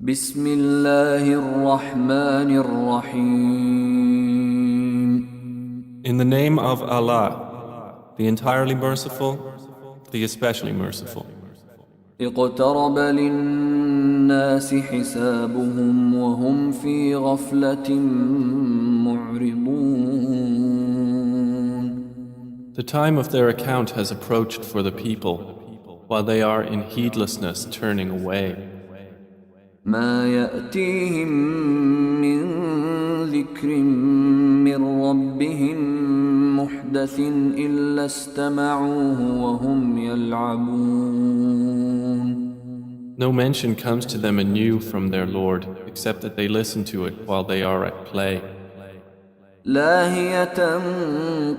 بسم الله الرحمن الرحيم. In the name of Allah, the entirely merciful, the especially merciful. اقترب للناس حسابهم وهم في غفلة معرضون. The time of their account has approached for the people, while they are in heedlessness turning away. ما يأتيهم من ذكر من ربهم محدث إلا استمعوه وهم يلعبون. No mention comes to them anew from their Lord, except that they listen to it while they are at play. لاهية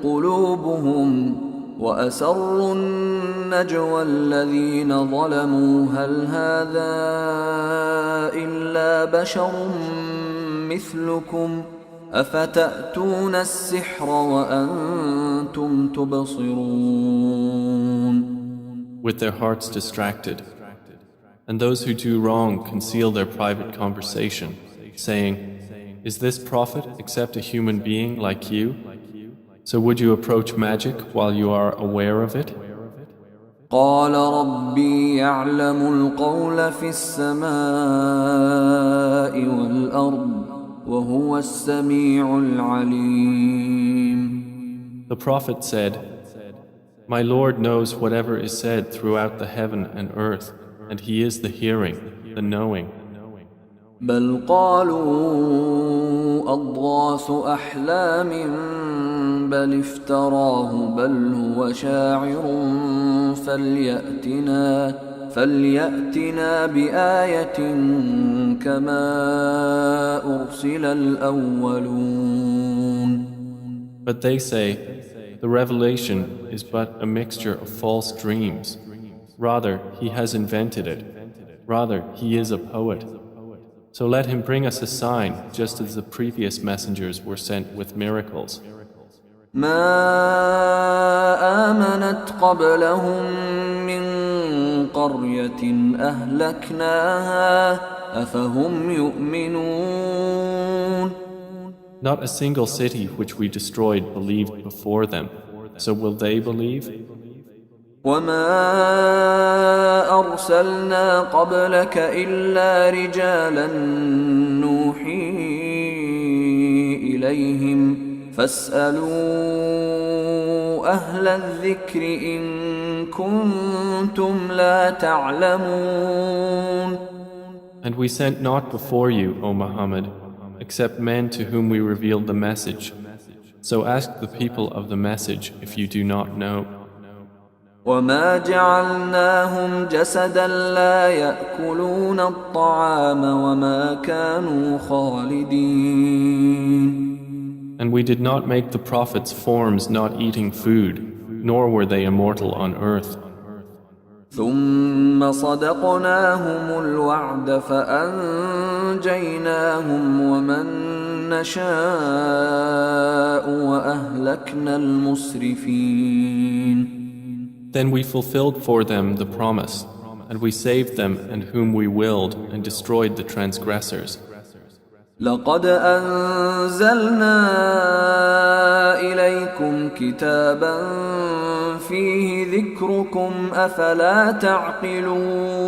قلوبهم وأسروا النجوى الذين ظلموا هل هذا إلا بشر مثلكم أفتأتون السحر وأنتم تبصرون. With their hearts distracted. And those who do wrong conceal their private conversation, saying, "Is this prophet except a human being like you? So would you approach magic while you are aware of it?" قال ربي يعلم القول في السماء والأرض وهو السميع العليم. The prophet said, "My Lord knows whatever is said throughout the heaven and earth, and He is the hearing, the knowing." بل قالوا أضغاث أحلام بل افتراه بل هو شاعر فليأتنا بآية كما أرسل الأولون. But they say, "The revelation is but a mixture of false dreams. Rather, he has invented it. Rather, he is a poet. So let him bring us a sign, just as the previous messengers were sent with miracles." ما آمنت قبلهم من قرية أهلكناها أفهم يؤمنون. Not a single city which we destroyed believed before them. So will they believe? وما أرسلنا قبلك إلا رجالا نوحي إليهم فاسألوا أهل الذكر إن كنتم لا تعلمون. And we sent not before you, O Muhammad, except men to whom we revealed the message. So ask the people of the message if you do not know. وما جعلناهم جسدا لا يأكلون الطعام وما كانوا خالدين. And we did not make the prophets forms not eating food, nor were they immortal on earth. ثم صدقناهم الوعد فأنجيناهم ومن نشاء وأهلكنا المسرفين. Then we fulfilled for them the promise, and we saved them and whom we willed and destroyed the transgressors. لقد أنزلنا إليكم كتابا فيه ذكركم أفلا تعقلون.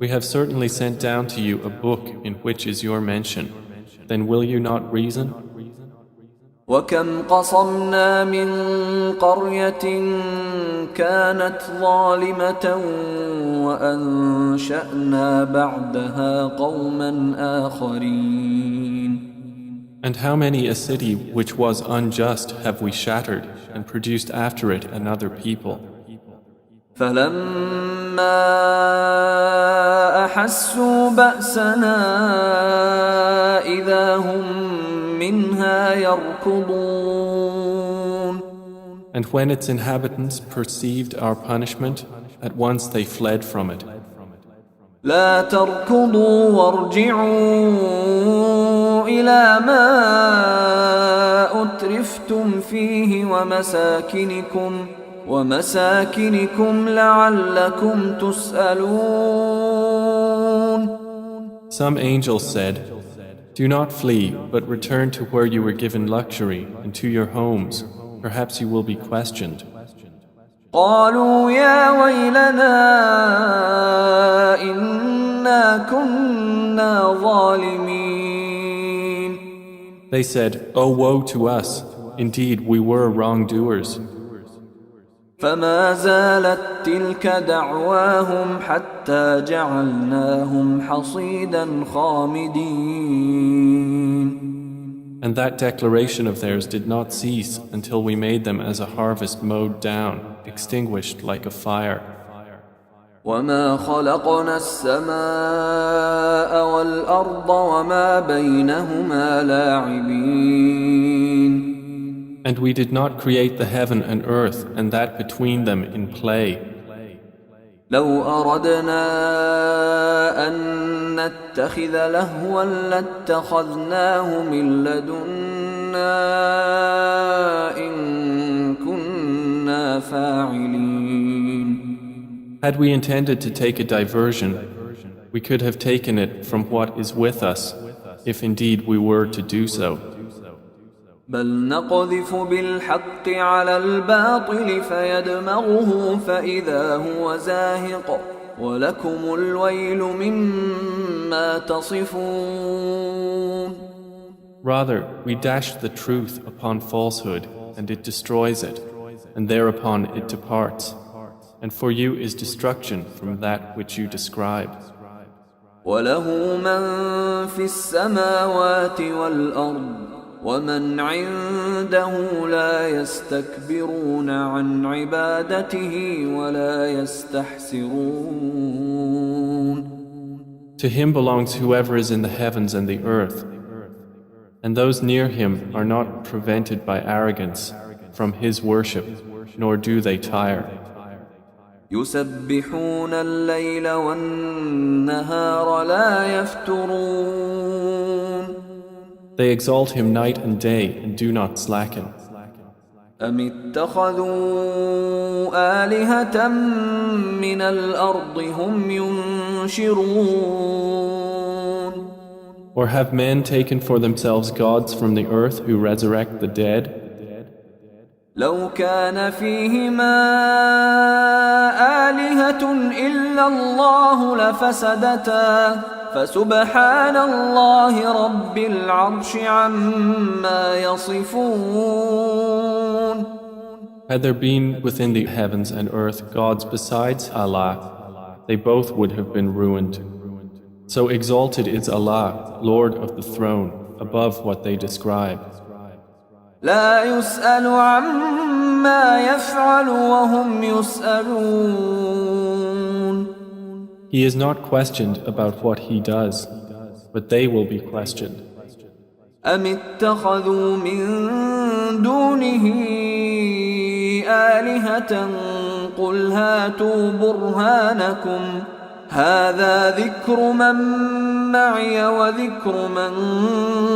We have certainly sent down to you a book in which is your mention. Then will you not reason? وكم قصمنا من قرية كانت ظالمة وأنشأنا بعدها قوما آخرين. And how many a city which was unjust have we shattered and produced after it another people? فلما أحسوا بأسنا إذا هم منها يركضون. And when its inhabitants perceived our punishment, at once they fled from it. لا تركضوا وارجعوا إلى ما أترفتم فيه ومساكنكم لعلكم تسألون. Some angels said, "Do not flee, but return to where you were given luxury and to your homes. Perhaps you will be questioned." قالوا يا ويلنا إنا كنا ظالمين. They said, "Oh, woe to us! Indeed, we were wrongdoers." فما زالت تلك دعواهم حتى جعلناهم حصيدا خامدين. And that declaration of theirs did not cease until we made them as a harvest mowed down, extinguished like a fire. وما خلقنا السماء والأرض وما بينهما لاعبين. And we did not create the heaven and earth and that between them in play. لو أردنا أن نتخذ لهوا لاتخذناه من لدنا إن كنا فاعلين. Had we intended to take a diversion, we could have taken it from what is with us, if indeed we were to do so. بل نقذف بالحق على الباطل فيدمغه فإذا هو زاهق ولكم الويل مما تصفون. Rather, we dash the truth upon falsehood, and it destroys it, and thereupon it departs. And for you is destruction from that which you describe. وله من في السماوات والأرض ومن عنده لا يستكبرون عن عبادته ولا يستحسرون. To him belongs whoever is in the heavens and the earth, and those near him are not prevented by arrogance from his worship, nor do they tire. يسبحون الليل والنهار لا يفترون. They exalt him night and day and do not slacken. أم اتخذوا آلهة من الأرض هم ينشرون. Or have men taken for themselves gods from the earth who resurrect the dead? لو كان فيهما آلهة إلا الله لفسدتا فسبحان الله رب العرش عما يصفون. Had there been within the heavens and earth gods besides Allah, they both would have been ruined. So exalted is Allah, Lord of the throne, above what they describe. لا يسأل عما يفعل وهم يسألون. He is not questioned about what he does, but they will be questioned. أم اتخذوا من دونه آلهة قل هاتوا برهانكم هذا ذكر من معي وذكر من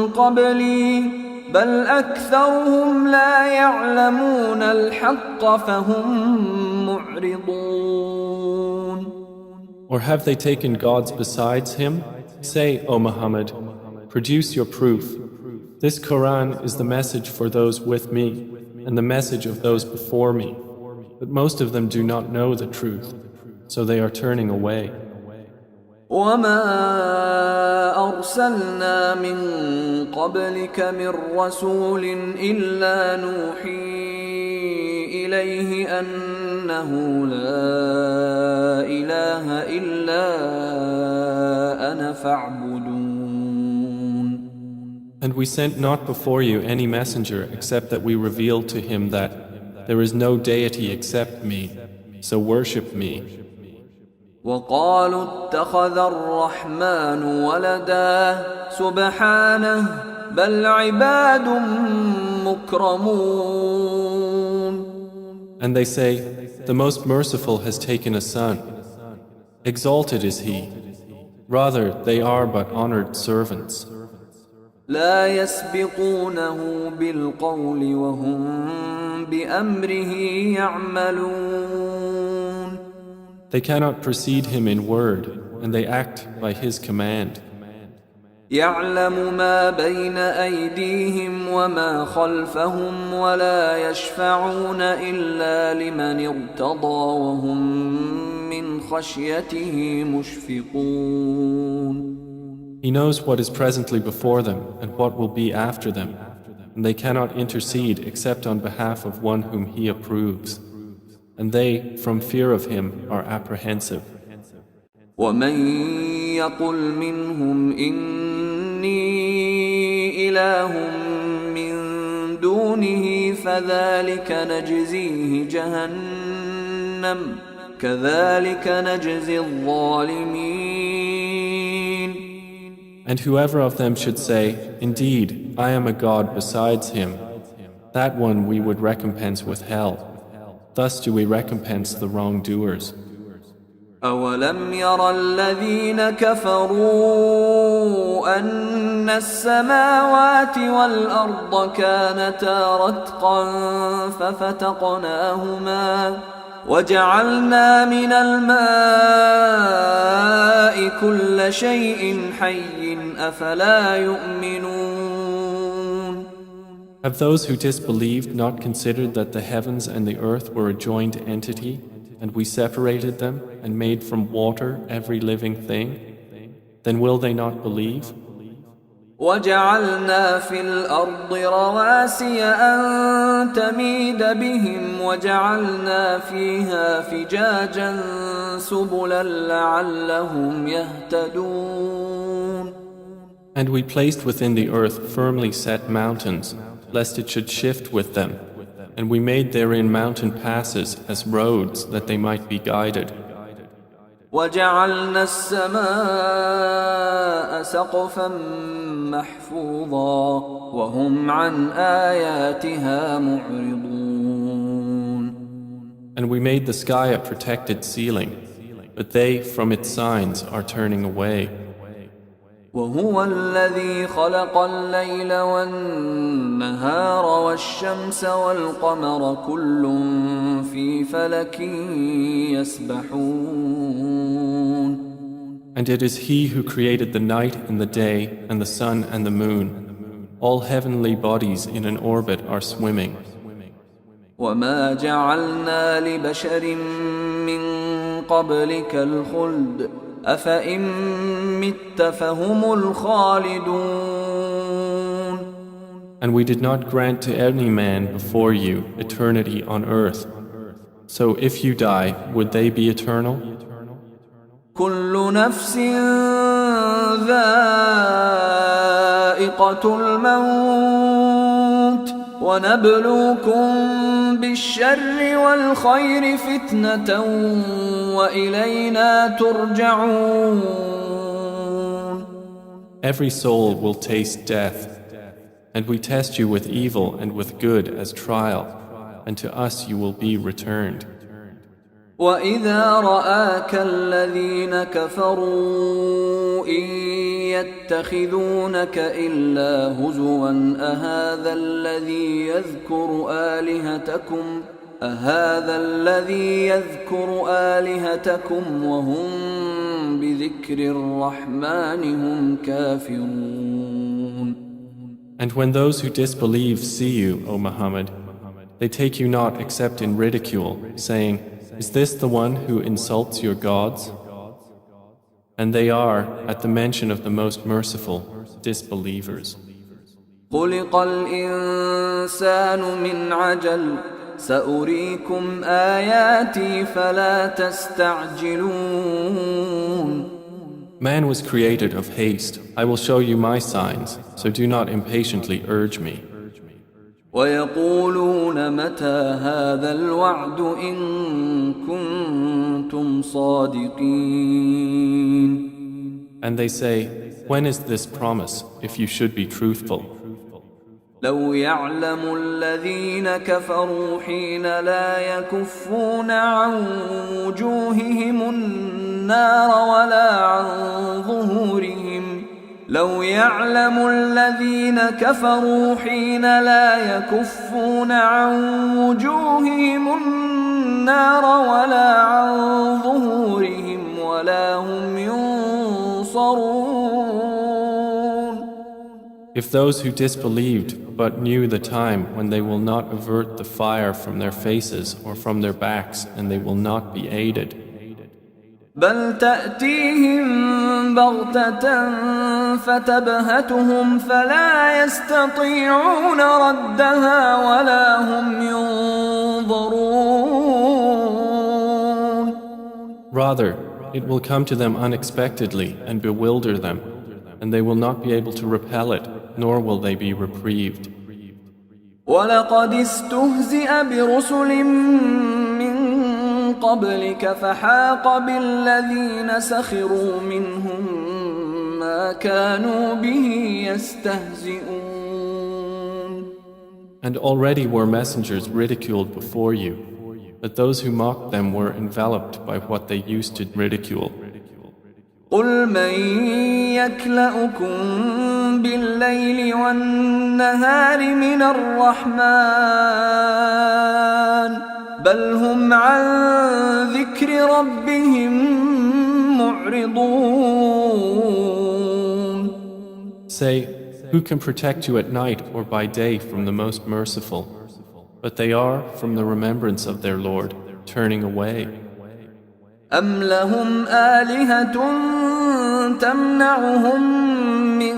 قبلي بل أكثرهم لا يعلمون الحق فهم معرضون. Or have they taken gods besides him? Say, O Muhammad, produce your proof. This Quran is the message for those with me and the message of those before me. But most of them do not know the truth, so they are turning away. وما أرسلنا من قبلك من رسول إلا نوحي إليه أنه لا إله إلا أنا فاعبدون. And we sent not before you any messenger except that we revealed to him that there is no deity except me, so worship me. وقالوا اتخذ الرحمن ولدا سبحانه بل عباد مكرمون. And they say, the Most Merciful has taken a son. Exalted is he. Rather, they are but honored servants. لا يسبقونه بالقول وهم بأمره يعملون. They cannot precede him in word, and they act by his command. يعلم ما بين أيديهم وما خلفهم ولا يشفعون إلا لمن ارتضى وهم من خشيته مشفقون. He knows what is presently before them and what will be after them, and they cannot intercede except on behalf of one whom He approves. And they, from fear of Him, are apprehensive. ومن يقل منهم إني إله من دونه فذلك نجزيه جهنم كذلك نجزي الظالمين. And whoever of them should say, Indeed, I am a God besides Him, that one we would recompense with hell. Thus do we recompense the wrongdoers. أولم ير الذين كفروا أن السماوات والأرض كانتا رتقا ففتقناهما وجعلنا من الماء كل شيء حي أفلا يؤمنون. Have those who disbelieved not considered that the heavens and the earth were a joined entity, and we separated them and made from water every living thing? Then will they not believe? وجعلنا في الأرض رواسي أن تميد بهم وجعلنا فيها فجاجا سبلا لعلهم يهتدون. And we placed within the earth firmly set mountains, lest it should shift with them, and we made therein mountain passes as roads that they might be guided. وجعلنا السماء سقفا محفوظا وهم عن آياتها معرضون. And we made the sky a protected ceiling, but they from its signs are turning away. وهو الذي خلق الليل والنهار والشمس والقمر كل في فلك يسبحون. And it is He who created the night and the day and the sun and the moon. All heavenly bodies in an orbit are swimming. وما جعلنا لبشر من قبلك الخلد أفإن مت فهم الخالدون. And we did not grant to any man before you eternity on earth. So if you die, would they be eternal? كل نفس ذائقة الموت ونبلوكم بالشر والخير فتنة وإلينا ترجعون. Every soul will taste death, and we test you with evil and with good as trial, and to us you will be returned. وإذا رآك الذين كفروا إن يتخذونك إلا هزوا أهذا الذي يذكر آلهتكم وهم بذكر الرحمن هم كافرون. And when those who disbelieve see you, O Muhammad, they take you not except in ridicule, saying, Is this the one who insults your gods? And they are, at the mention of the most merciful, disbelievers. خلق الإنسان من عجل سأريكم آياتي فلا تستعجلون. Man was created of haste. I will show you my signs, so do not impatiently urge me. ويقولون متى هذا الوعد إن كنتم صادقين. And they say, When is this promise, if you should be truthful? لو يعلم الذين كفروا حين لا يكفون عن وجوههم النار ولا عن ظهورهم لو يعلم الذين كفروا حين لا يكفون عن وجوههم النار ولا عن ظهورهم ولا هم ينصرون. If those who disbelieved but knew the time when they will not avert the fire from their faces or from their backs and they will not be aided. بل تأتيهم بغتة فتبهتهم فلا يستطيعون ردها ولا هم ينظرون. Rather, it will come to them unexpectedly and bewilder them, and they will not be able to repel it, nor will they be reprieved. ولقد استهزئ برسل من قبلك فحاق بالذين سخروا منهم ما كانوا به يستهزئون. And already were messengers ridiculed before you, but those who mocked them were enveloped by what they used to ridicule. قل من يكلؤكم بالليل والنهار من الرحمن بل هم عن ذكر ربهم معرضون. Say, who can protect you at night or by day from the most merciful? But they are, from the remembrance of their Lord, turning away. أم لهم آلهة تمنعهم من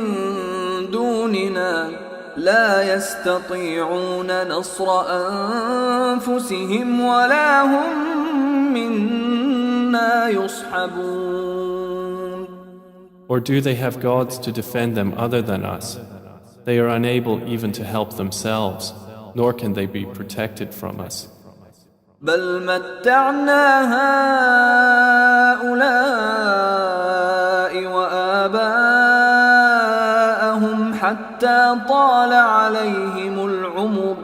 دوننا لا يستطيعون نصر أنفسهم ولا هم منا يصحبون. Or do they have gods to defend them other than us? They are unable even to help themselves, nor can they be protected from us. بل متعنا هؤلاء وآباءهم حتى طال عليهم العمر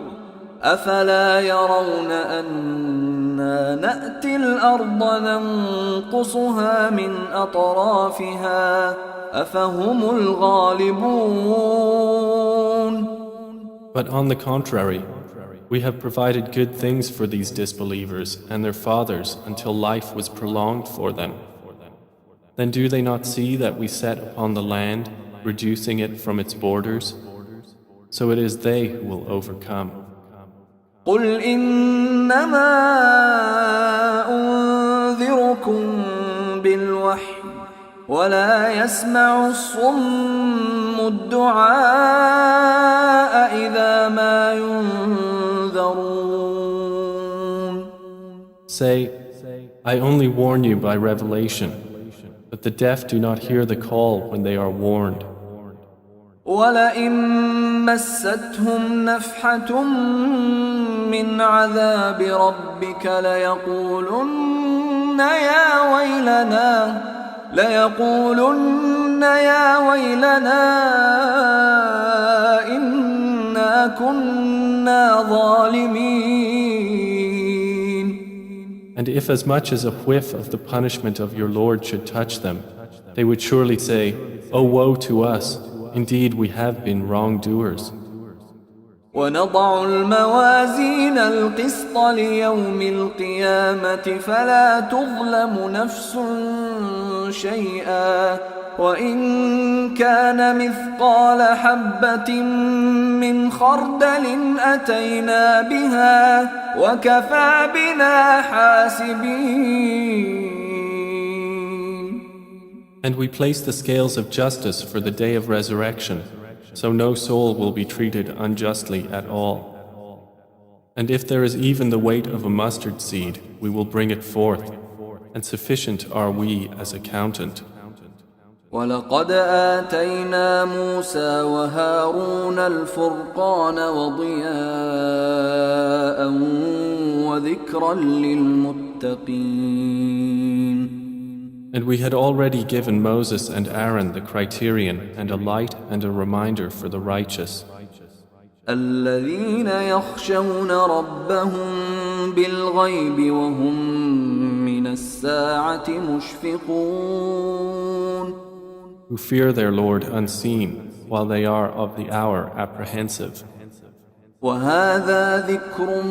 أفلا يرون أنا نأتي الأرض ننقصها من أطرافها أفهم الغالبون. But on the contrary, we have provided good things for these disbelievers and their fathers until life was prolonged for them. Then do they not see that we set upon the land, reducing it from its borders? So it is they who will overcome. قل إنما أنذركم بالوحي ولا يسمع الصم الدعاء إذا ما ينذرون. Say, I only warn you by revelation, but the deaf do not hear the call when they are warned. ولئن مستهم نفحة من عذاب ربك ليقولن يا ويلنا إنا كنا ظالمين. And if as much as a whiff of the punishment of your Lord should touch them, they would surely say, "Oh, woe to us! Indeed, we have been wrongdoers." ونضع الموازين القسط ليوم القيامة فلا تظلم نفس شيئا وإن كان مثقال حبة من خردل أتينا بها وكفى بنا حاسبين. And we place the scales of justice for the day of resurrection, so no soul will be treated unjustly at all. And if there is even the weight of a mustard seed, we will bring it forth, and sufficient are we as accountant. ولقد آتينا موسى وهارون الفرقان وضياء وذكرا للمتقين. And we had already given Moses and Aaron the criterion and a light and a reminder for the righteous. الذين يخشون ربهم بالغيب وهم من الساعة مشفقون. Who fear their Lord unseen, while they are of the hour apprehensive. وهذا ذكر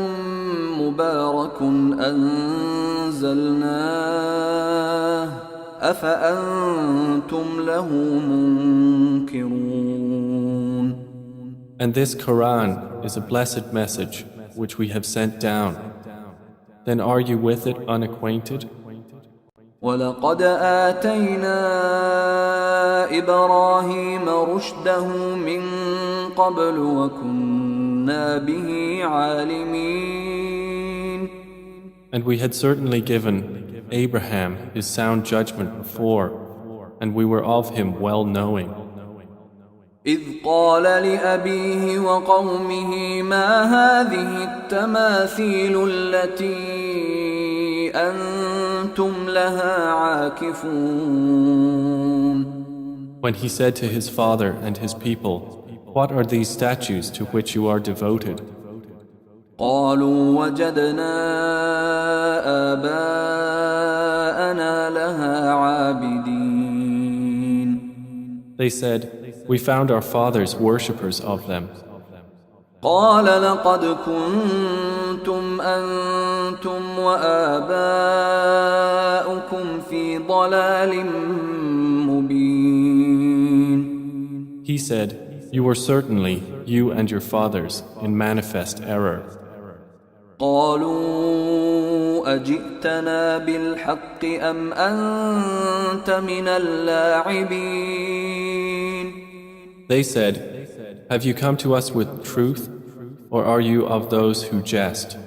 مبارك أنزلناه أفأنتم له منكرون. And this Quran is a blessed message which we have sent down. Then are you with it unacquainted? ولقد آتينا إبراهيم رشده من قبل وكنا به عالمين. And we had certainly given Abraham his sound judgment before, and we were of him well knowing. إذ قال لأبيه وقومه ما هذه التماثيل التي أنتم لها عاكفون. When he said to his father and his people, "What are these statues to which you are devoted?" قالوا وجدنا آباءنا لها عابدين. They said, "We found our fathers worshippers of them." قال لقد كنتم أنتم وآباؤكم في ضلال مبين. He said, "You were certainly, you and your fathers, in manifest error." قالوا أجئتنا بالحق أم أنت من اللاعبين. They said, "Have you come to us with truth, or are you of those who jest?"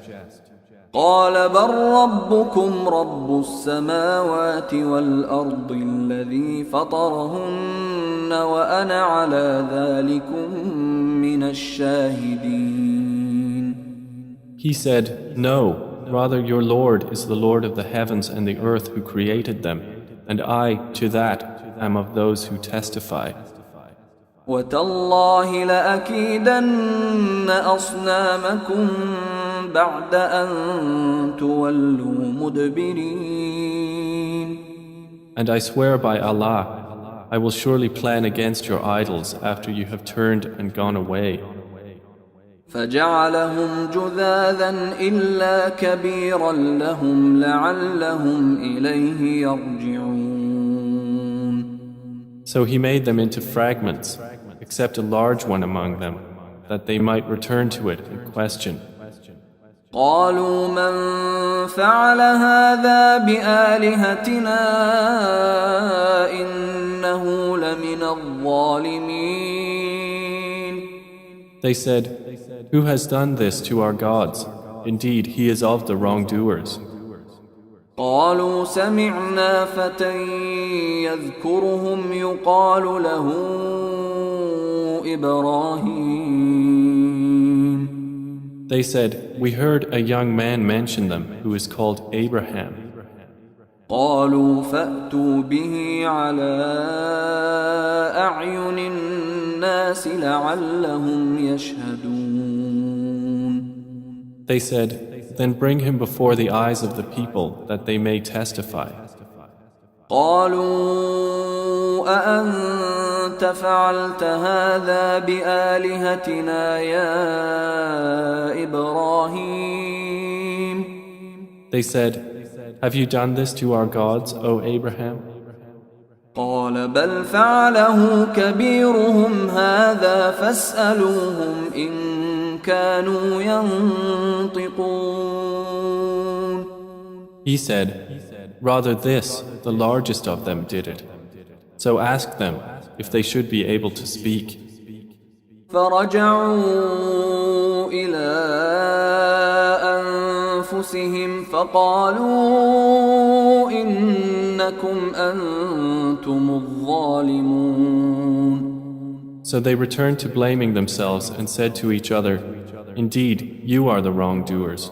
قال بل ربكم رب السماوات والأرض الذي فطرهن وأنا على ذلكم من الشاهدين. He said, "No, rather your Lord is the Lord of the heavens and the earth who created them, and I, to that, am of those who testify." وتالله لأكيدن أصنامكم بعد أن تولوا مدبرين. And I swear by Allah, I will surely plan against your idols after you have turned and gone away. فجعلهم جذاذا إلا كبيرا لهم لعلهم إليه يرجعون. So he made them into fragments, except a large one among them, that they might return to it and question. قالوا من فعل هذا بآلهتنا إنه لمن الظالمين. They said, "Who has done this to our gods? Indeed, he is of the wrongdoers." قالوا سمعنا فتى يذكرهم يقال له إبراهيم. They said, "We heard a young man mention them who is called Abraham." قالوا فأتوا به على أعين الناس لعلهم يشهدون. They said, "Then bring him before the eyes of the people that they may testify." قالوا أأنت فعلت هذا بآلهتنا يا إبراهيم. They said, "Have you done this to our gods, O Abraham?" قال بل فعله كبيرهم هذا فاسألوهم إن كانوا ينطقون. He said, "Rather this, the largest of them did it. So ask them if they should be able to speak." فرجعوا إلى أنفسهم فقالوا إنكم أنتم الظالمون. So they returned to blaming themselves and said to each other, "Indeed, you are the wrongdoers."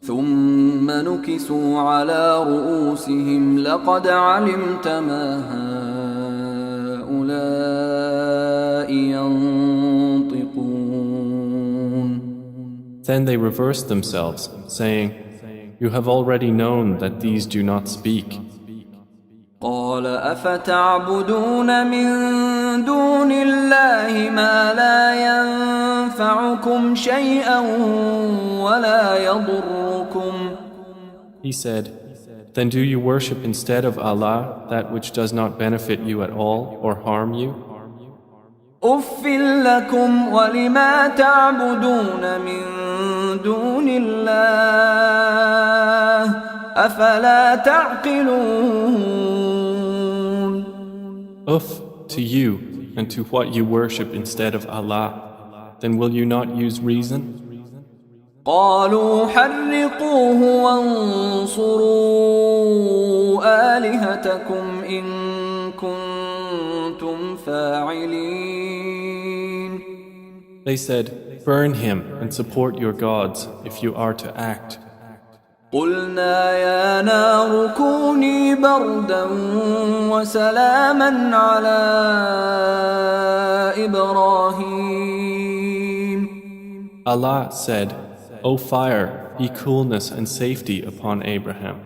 ثم نكسوا على رؤوسهم لقد علمت ما هؤلاء ينطقون. Then they reversed themselves, saying, "You have already known that these do not speak." قال أفتعبدون من دون الله ما لا ينفعكم شيئا ولا يضركم. He said, "Then do you worship instead of Allah that which does not benefit you at all or harm you?" أف لكم ولما تعبدون من دون الله أفلا تعقلون. Uff to you and to what you worship instead of Allah. Then will you not use reason? قالوا حرقوه وانصروا آلهتكم إن كنتم فاعلين. They said, burn him and support your gods if you are to act. قلنا يا نار كوني بردا وسلاما على إبراهيم. Allah said, O fire, be coolness and safety upon Abraham.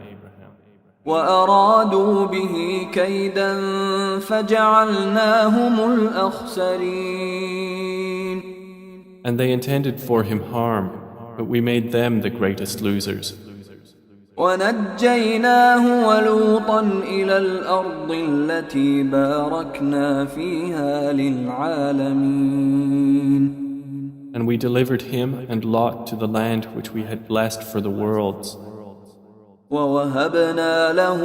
وأرادوا به كيدا فجعلناهم الأخسرين. And they intended for him harm, but we made them the greatest losers. ونجيناه ولوطا إلى الأرض التي باركنا فيها للعالمين. And we delivered him and Lot to the land which we had blessed for the worlds. ووهبنا له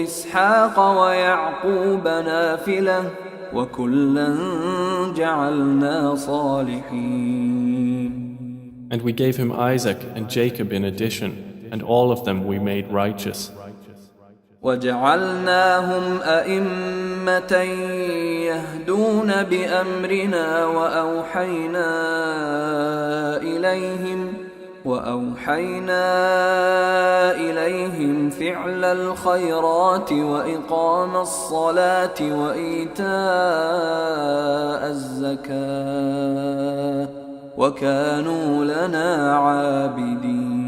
إسحاق ويعقوب نافلة وكلا جعلنا صالحين. And we gave him Isaac and Jacob in addition, and all of them we made righteous. وجعلناهم أئمة يهدون بأمرنا وأوحينا إليهم فعل الخيرات وإقام الصلاة وإيتاء الزكاة وكانوا لنا عابدين.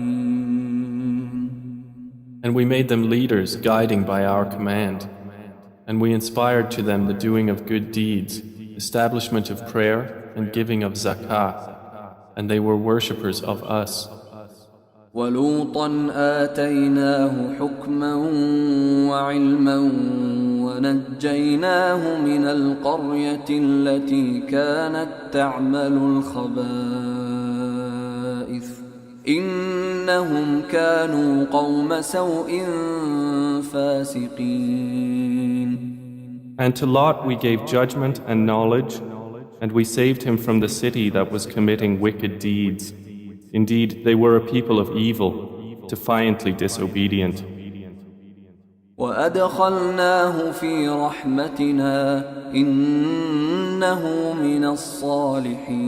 And we made them leaders, guiding by our command. And we inspired to them the doing of good deeds, establishment of prayer, and giving of zakah. And they were worshippers of us. وَلُوطًا آتَيْنَاهُ حُكْمًا وَعِلْمًا وَنَجَّيْنَاهُ مِنَ الْقَرْيَةِ الَّتِي كَانَتْ تَعْمَلُ الْخَبَائِثَ إِنَّهُمْ كَانُوا قَوْمَ سَوْءٍ فَاسِقِينَ. And to Lot we gave judgment and knowledge, and we saved him from the city that was committing wicked deeds. Indeed, they were a people of evil, defiantly disobedient. وَأَدْخَلْنَاهُ فِي رَحْمَتِنَا إِنَّهُ مِنَ الصَّالِحِينَ.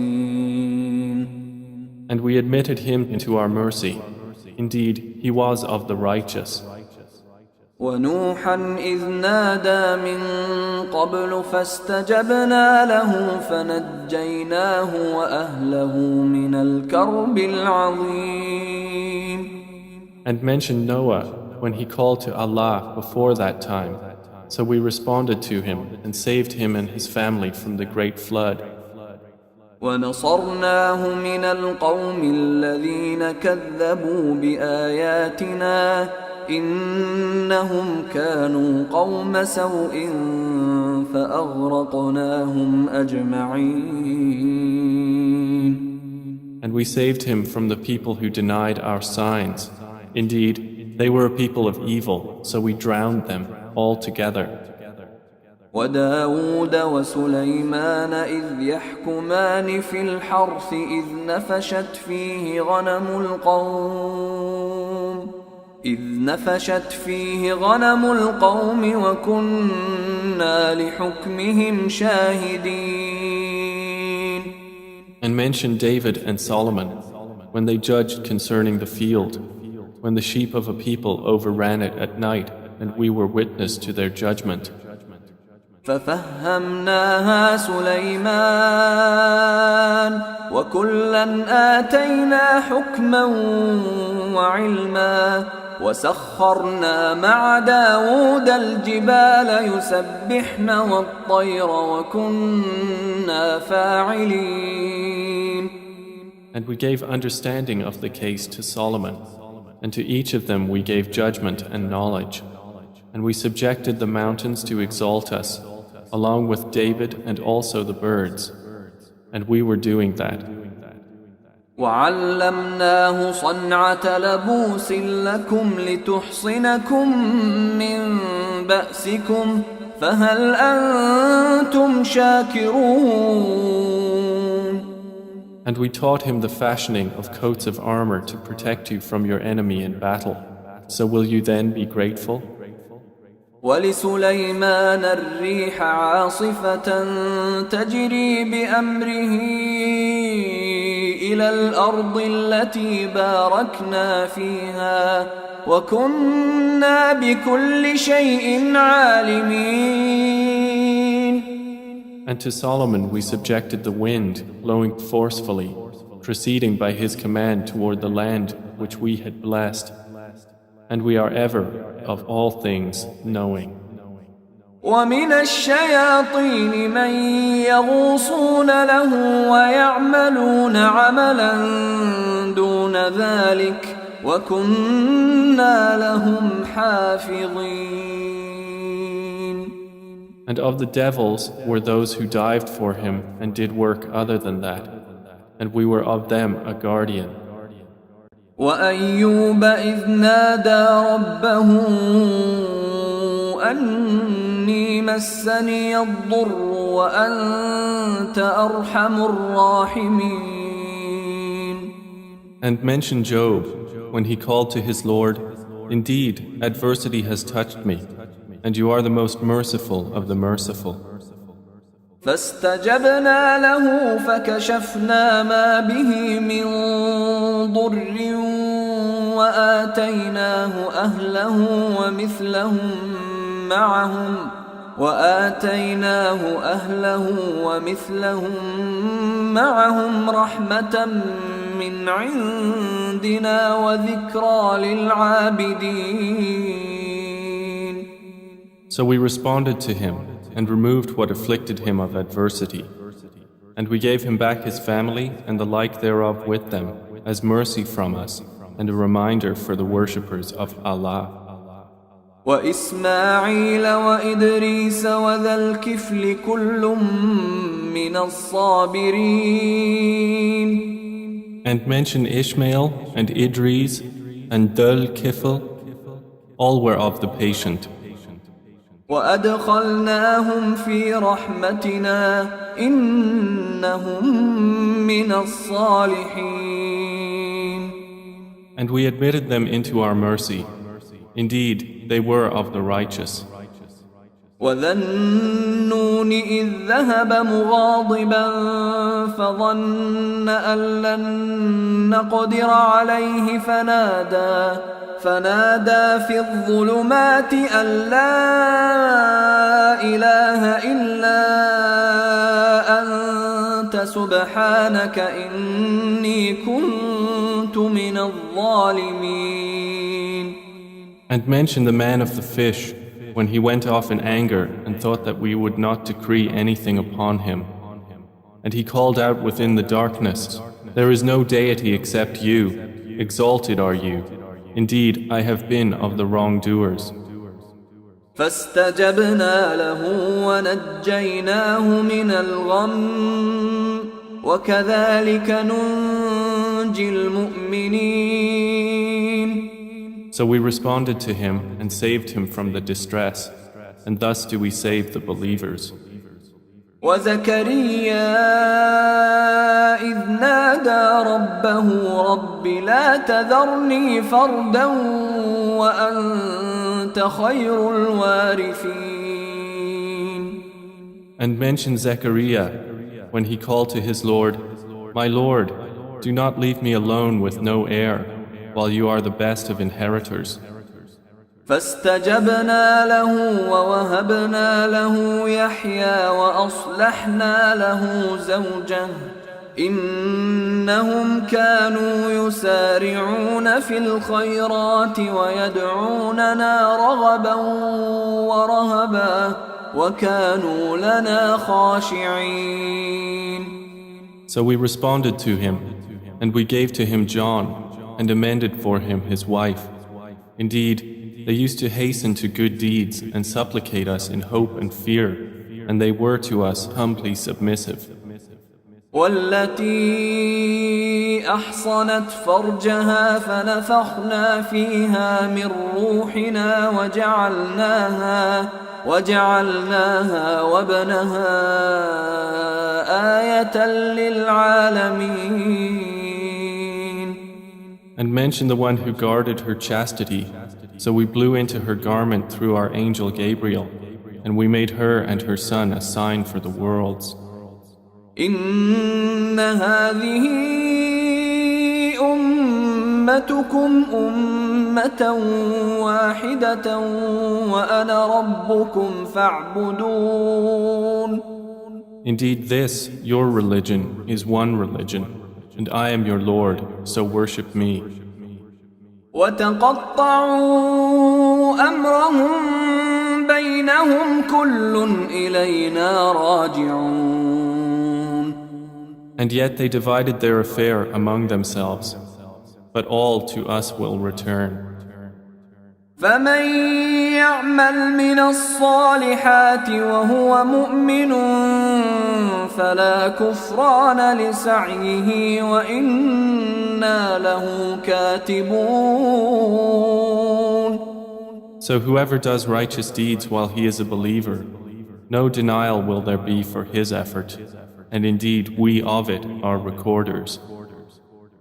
And we admitted him into our mercy. Indeed, he was of the righteous. ونوحا إذ نادى من قبل فاستجبنا له فنجيناه وأهله من الكرب العظيم. And mention Noah when he called to Allah before that time. So we responded to him and saved him and his family from the great flood. ونصرناه من القوم الذين كذبوا بآياتنا إنهم كانوا قوم سوء فأغرقناهم أجمعين. And we saved him from the people who denied our signs. Indeed, they were a people of evil, so we drowned them all together. وداود وسليمان إذ يحكمان في الحرث إذ نفشت فيه غنم القوم وكنا لحكمهم شاهدين. And mention David and Solomon when they judged concerning the field, when the sheep of a people overran it at night, and we were witness to their judgment. ففهمناها سليمان وكلا آتينا حكما وعلما وسخرنا مع داود الجبال يسبحن والطير وكنا فاعلين. And we gave understanding of the case to Solomon, and to each of them we gave judgment and knowledge. And we subjected the mountains to exalt us, along with David and also the birds. And we were doing that. وعلمناه صنعة لبوس لكم لتحصنكم من بأسكم فهل أنتم شاكرون. And we taught him the fashioning of coats of armor to protect you from your enemy in battle. So will you then be grateful? ولسليمان الريح عاصفة تجري بأمره إلى الأرض التي باركنا فيها وكنا بكل شيء عالمين. And to Solomon we subjected the wind, blowing forcefully, proceeding by his command toward the land which we had blessed. And we are ever, of all things, knowing. ومن الشياطين من يغوصون له ويعملون عملا دون ذلك وكنا لهم حافظين. And of the devils were those who dived for him and did work other than that, and we were of them a guardian. وأيوب إذ نادى ربه أني مسني الضر وأنت أرحم الراحمين. And mention Job when he called to his Lord, "Indeed, adversity has touched me, and you are the most merciful of the merciful." فاستجبنا له فكشفنا ما به من ضر وآتيناه أهله ومثلهم معهم رحمة من عندنا وذكرى للعابدين. So we responded to him and removed what afflicted him of adversity. And we gave him back his family and the like thereof with them as mercy from us and a reminder for the worshippers of Allah. وإسماعيل وإدريس وذا الكفل كل من الصابرين. And mention Ishmael and Idris and Dhul Kifl, all were of the patient. وأدخلناهم في رحمتنا إنهم من الصالحين. And we admitted them into our mercy. Indeed, they were of the righteous. وذا النون إذ ذهب مغاضبا فظن أن لن نقدر عليه فنادى في الظلمات أن لا إله إلا أنت سبحانك إني كنت من الظالمين. And mention the man of the fish when he went off in anger and thought that we would not decree anything upon him. And he called out within the darkness, "There is no deity except you. Exalted are you. Indeed, I have been of the wrongdoers." فاستجبنا له ونجيناه من الغم وكذلك ننجي المؤمنين. So we responded to him and saved him from the distress, and thus do we save the believers. وزكريا إذ نادى ربه رب لا تذرني فردا وأنت خير الوارثين. And mention Zechariah when he called to his Lord, "My Lord, do not leave me alone with no heir, while you are the best of inheritors." فاستجبنا له ووهبنا له يحيى وأصلحنا له زوجه إنهم كانوا يسارعون في الخيرات ويدعوننا رغبا ورهبا وكانوا لنا خاشعين. So we responded to him, and we gave to him John, and amended for him his wife. Indeed, they used to hasten to good deeds and supplicate us in hope and fear, and they were to us humbly submissive. والتي أحصنت فرجها فنفخنا فيها من روحنا وجعلناها وابنها آية للعالمين. And mention the one who guarded her chastity. So we blew into her garment through our angel Gabriel, and we made her and her son a sign for the worlds. إن هذه أمتكم أمة واحدة وأنا ربكم فاعبدون. Indeed, this, your religion, is one religion, and I am your Lord, so worship me. وتقطعوا أمرهم بينهم كل إلينا راجعون. And yet they divided their affair among themselves, but all to us will return. فمن يعمل من الصالحات وهو مؤمن فلا كفران لسعيه وإنا له كاتبون. So whoever does righteous deeds while he is a believer, no denial will there be for his effort, and indeed we of it are recorders.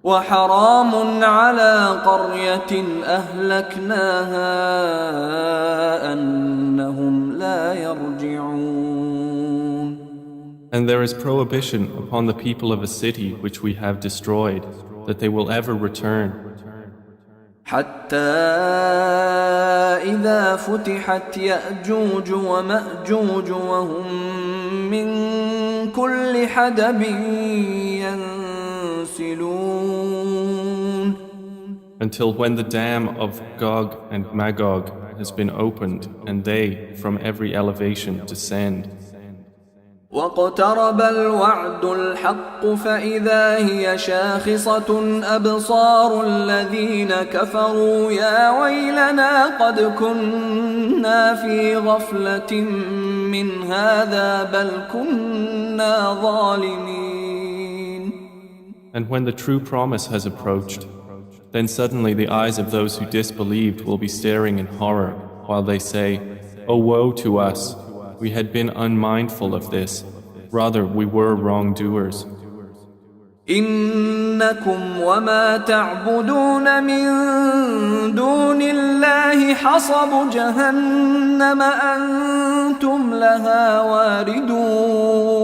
وحرام على قرية أهلكناها أنهم لا يرجعون. And there is prohibition upon the people of a city which we have destroyed, that they will ever return. حتى إذا فتحت يأجوج ومأجوج وهم من كل حدب ينسلون. Until when the dam of Gog and Magog has been opened and they from every elevation descend. واقترب الوعد الحق فإذا هي شاخصة أبصار الذين كفروا يا ويلنا قد كنا في غفلة من هذا بل كنا ظالمين. And when the true promise has approached, then suddenly the eyes of those who disbelieved will be staring in horror while they say, "Oh woe to us! We had been unmindful of this. Rather, we were wrongdoers." إنكم وما تعبدون من دون الله حصب جهنم أنتم لها واردون.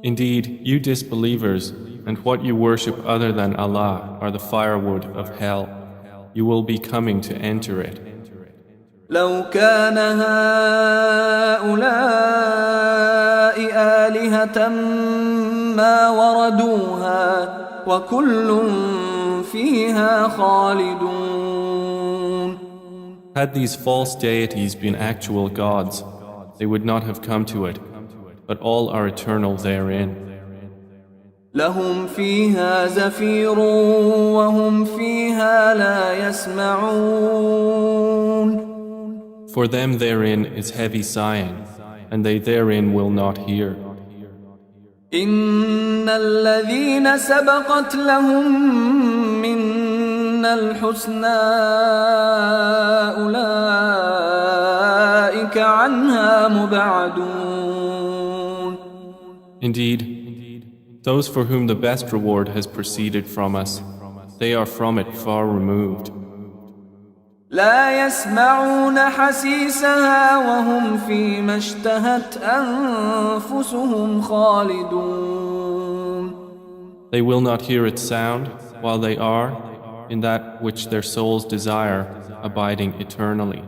Indeed, you disbelievers and what you worship other than Allah are the firewood of hell. You will be coming to enter it. لو كان هؤلاء آلهة ما وردوها وكل فيها خالدون. Had these false deities been actual gods, they would not have come to it, but all are eternal therein. لهم فيها زفير وهم فيها لا يسمعون. For them therein is heavy sighing, and they therein will not hear. إن الذين سبقت لهم منا الحسنى أولئك عنها مبعدون. Indeed, those for whom the best reward has proceeded from us, they are from it far removed. لا يسمعون حسيسها وهم فيما اشتهت أنفسهم خالدون. They will not hear its sound while they are in that which their souls desire, abiding eternally.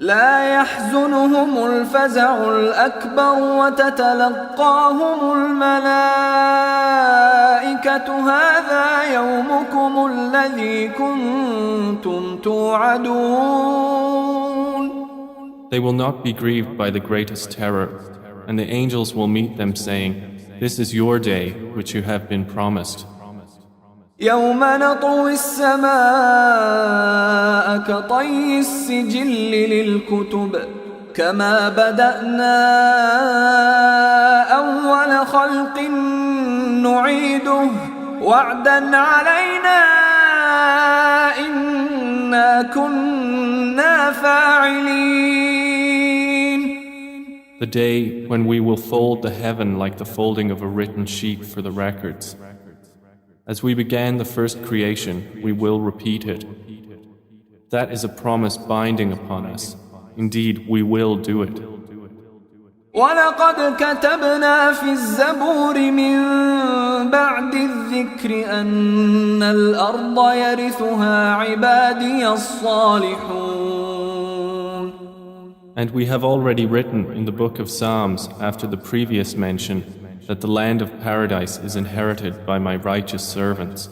لا يحزنهم الفزع الأكبر وتتلقاهم الملائكة هذا يومكم الذي كنتم توعدون. They will not be grieved by the greatest terror, and the angels will meet them saying, "This is your day which you have been promised." يوم نطوي السماء كطي السجل كما بدأنا أول خلق نعيده وعدا علينا إنا كنا فاعلين. The day when we will fold the heaven like the folding of a written sheet for the records. As we began the first creation, we will repeat it. That is a promise binding upon us. Indeed, we will do it. وَلَقَدْ كَتَبْنَا فِي الزَّبُورِ مِن بَعْدِ الذِّكْرِ أَنَّ الْأَرْضَ يَرِثُهَا عِبَادِيَ الصَّالِحُونَ. And we have already written in the book of Psalms after the previous mention that the land of paradise is inherited by my righteous servants.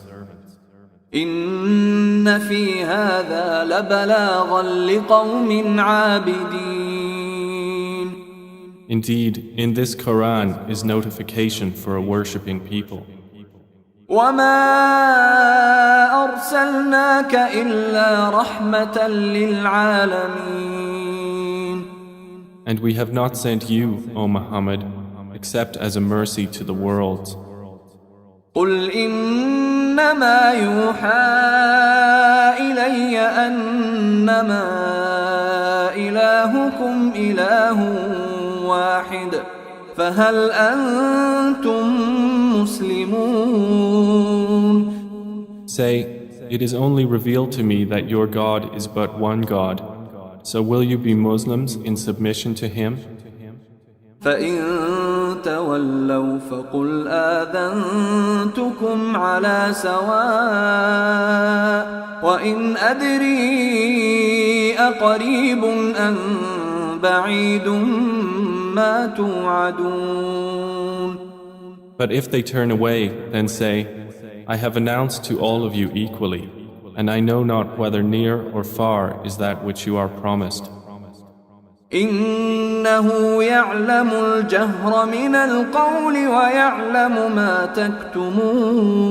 إِنَّ فِي هَذَا لَبَلَاغًا لِقَوْمٍ عَابِدِينَ. Indeed, in this Quran is notification for a worshipping people. وَمَا أَرْسَلْنَاكَ إِلَّا رَحْمَةً لِلْعَالَمِينَ. And we have not sent you, O Muhammad, except as a mercy to the worlds. قُلْ إِنَّمَا يُوحَى إِلَيَّ أَنَّمَا إِلَٰهُكُمْ إِلَٰهٌ واحد فهل أنتم مسلمون. Say, it is only revealed to me that your God is but one God. So will you be Muslims in submission to Him? فإن تولوا فقل آذنتكم على سواء وإن أدري أقريب أم بعيد ما توعدون. But if they turn away, then say, I have announced to all of you equally, and I know not whether near or far is that which you are promised. إنه يعلم الجهر من القول ويعلم ما تكتمون.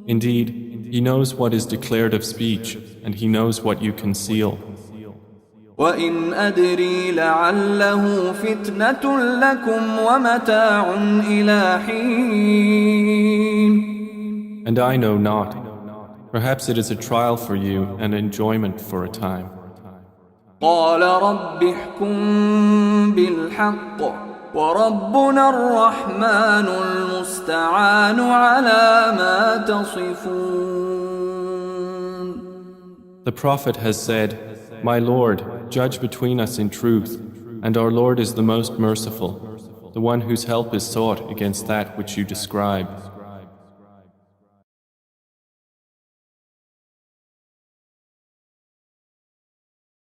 Indeed, He knows what is declared of speech, and He knows what you conceal. وإن أدري لعله فتنة لكم ومتاع إلى حين. And I know not. Perhaps it is a trial for you and enjoyment for a time. قال رب احكم بالحق وربنا الرحمن المستعان على ما تصفون. The Prophet has said, My Lord, judge between us in truth, and our Lord is the most merciful, the one whose help is sought against that which you describe.